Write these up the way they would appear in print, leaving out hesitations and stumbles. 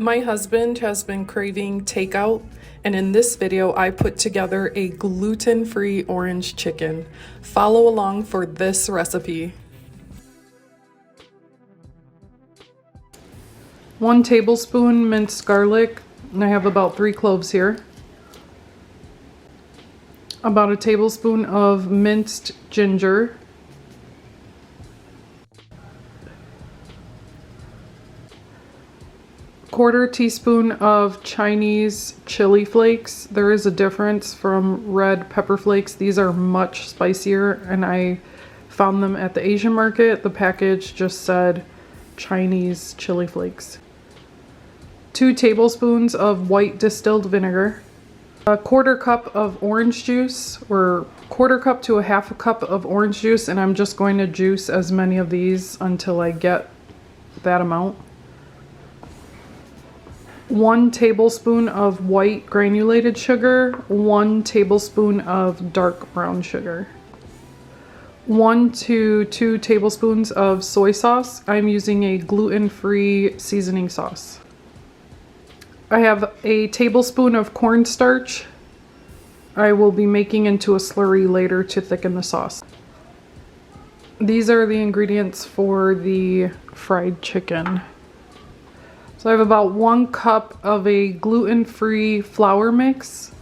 My husband has been craving takeout, and in this video I put together a gluten-free orange chicken. Follow along for this recipe. 1 tablespoon minced garlic, and I have about 3 cloves here. About a tablespoon of minced ginger. Quarter teaspoon of Chinese chili flakes. There is a difference from red pepper flakes. These are much spicier, and I found them at the Asian market. The package just said Chinese chili flakes. 2 tablespoons of white distilled vinegar. A quarter cup of orange juice, or quarter cup to a half a cup of orange juice, and I'm just going to juice as many of these until I get that amount. 1 tablespoon of white granulated sugar, 1 tablespoon of dark brown sugar. 1 to 2 tablespoons of soy sauce. I'm using a gluten-free seasoning sauce. I have a tablespoon of cornstarch. I will be making into a slurry later to thicken the sauce. These are the ingredients for the fried chicken. So I have about 1 cup of a gluten-free flour mix,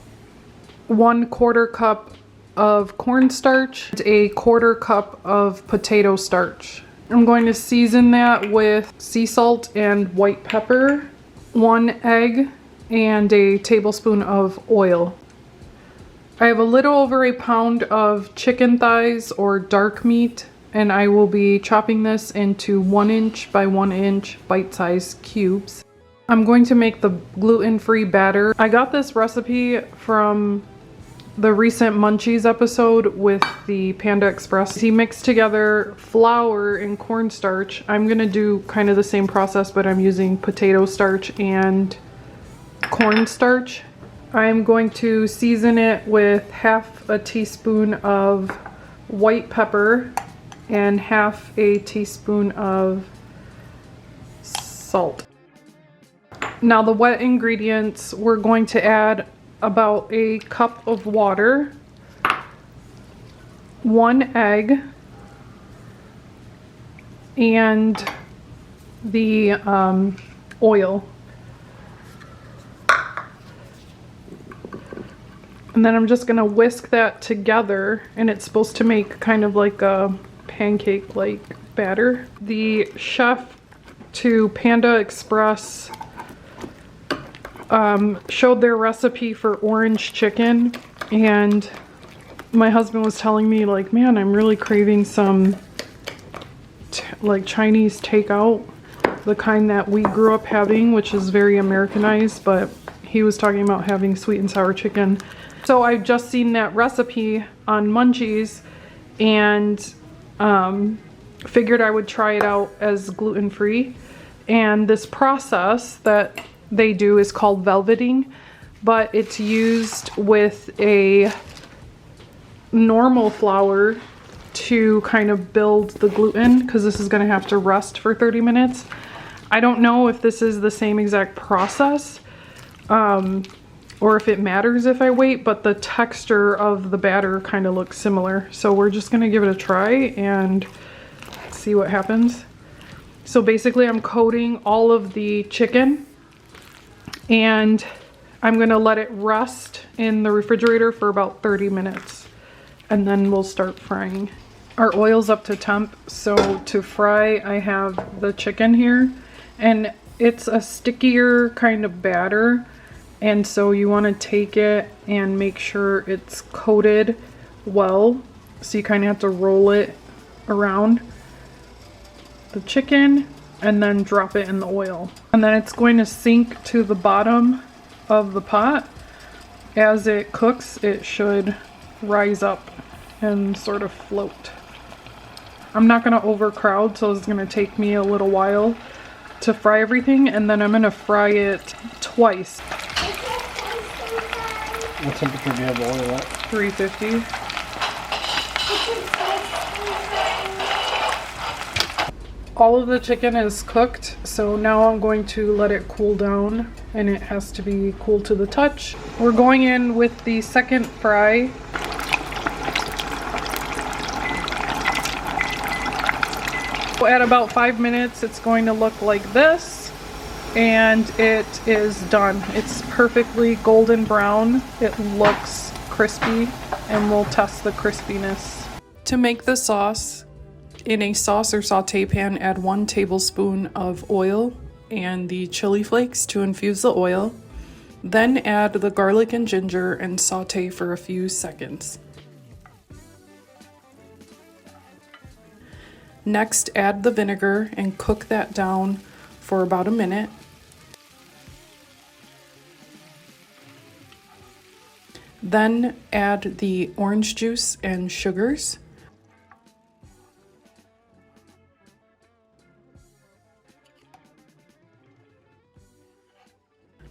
1/4 cup of cornstarch, and a 1/4 cup of potato starch. I'm going to season that with sea salt and white pepper, 1 egg, and a tablespoon of oil. I have a little over a pound of chicken thighs or dark meat, and I will be chopping this into 1 inch by 1 inch bite-sized cubes. I'm going to make the gluten-free batter. I got this recipe from the recent Munchies episode with the Panda Express. He mixed together flour and cornstarch. I'm gonna do kind of the same process, but I'm using potato starch and cornstarch. I'm going to season it with half a teaspoon of white pepper and half a teaspoon of salt. Now the wet ingredients, we're going to add about a cup of water, 1 egg, and the oil. And then I'm just gonna whisk that together, and it's supposed to make kind of like a pancake-like batter. The chef to Panda Express showed their recipe for orange chicken, and my husband was telling me, like, man, I'm really craving some like Chinese takeout, the kind that we grew up having, which is very Americanized, but he was talking about having sweet and sour chicken. So I've just seen that recipe on Munchies and figured I would try it out as gluten-free. And this process that they do is called velveting, but it's used with a normal flour to kind of build the gluten, because this is going to have to rest for 30 minutes. I don't know if this is the same exact process or if it matters if I wait, but the texture of the batter kind of looks similar. So we're just going to give it a try and see what happens. So basically I'm coating all of the chicken, and I'm going to let it rest in the refrigerator for about 30 minutes, and then we'll start frying. Our oil's up to temp, so to fry I have the chicken here, and it's a stickier kind of batter, and so you want to take it and make sure it's coated well, so you kind of have to roll it around the chicken and then drop it in the oil. And then it's going to sink to the bottom of the pot. As it cooks, it should rise up and sort of float. I'm not gonna overcrowd, so it's gonna take me a little while to fry everything, and then I'm gonna fry it twice. What temperature do you have the oil at? 350. All of the chicken is cooked, so now I'm going to let it cool down, and it has to be cool to the touch. We're going in with the second fry. At about 5 minutes, it's going to look like this, and it is done. It's perfectly golden brown. It looks crispy, and we'll test the crispiness. To make the sauce, in a sauce or saute pan, add 1 tablespoon of oil and the chili flakes to infuse the oil. Then add the garlic and ginger and saute for a few seconds. Next, add the vinegar and cook that down for about a minute. Then add the orange juice and sugars.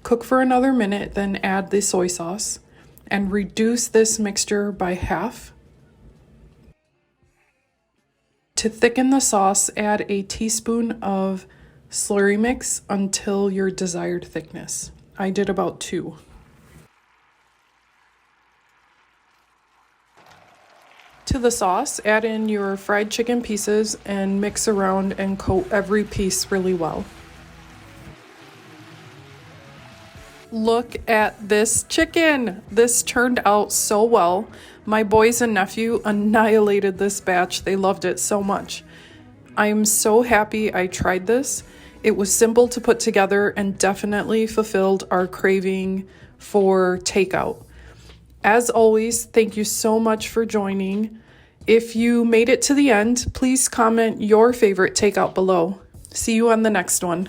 Cook for another minute, then add the soy sauce and reduce this mixture by half. To thicken the sauce, add a teaspoon of slurry mix until your desired thickness. I did about 2. To the sauce, add in your fried chicken pieces and mix around and coat every piece really well. Look at this chicken. This turned out so well. My boys and nephew annihilated this batch. They loved it so much. I am so happy I tried this. It was simple to put together and definitely fulfilled our craving for takeout. As always, thank you so much for joining. If you made it to the end, please comment your favorite takeout below. See you on the next one.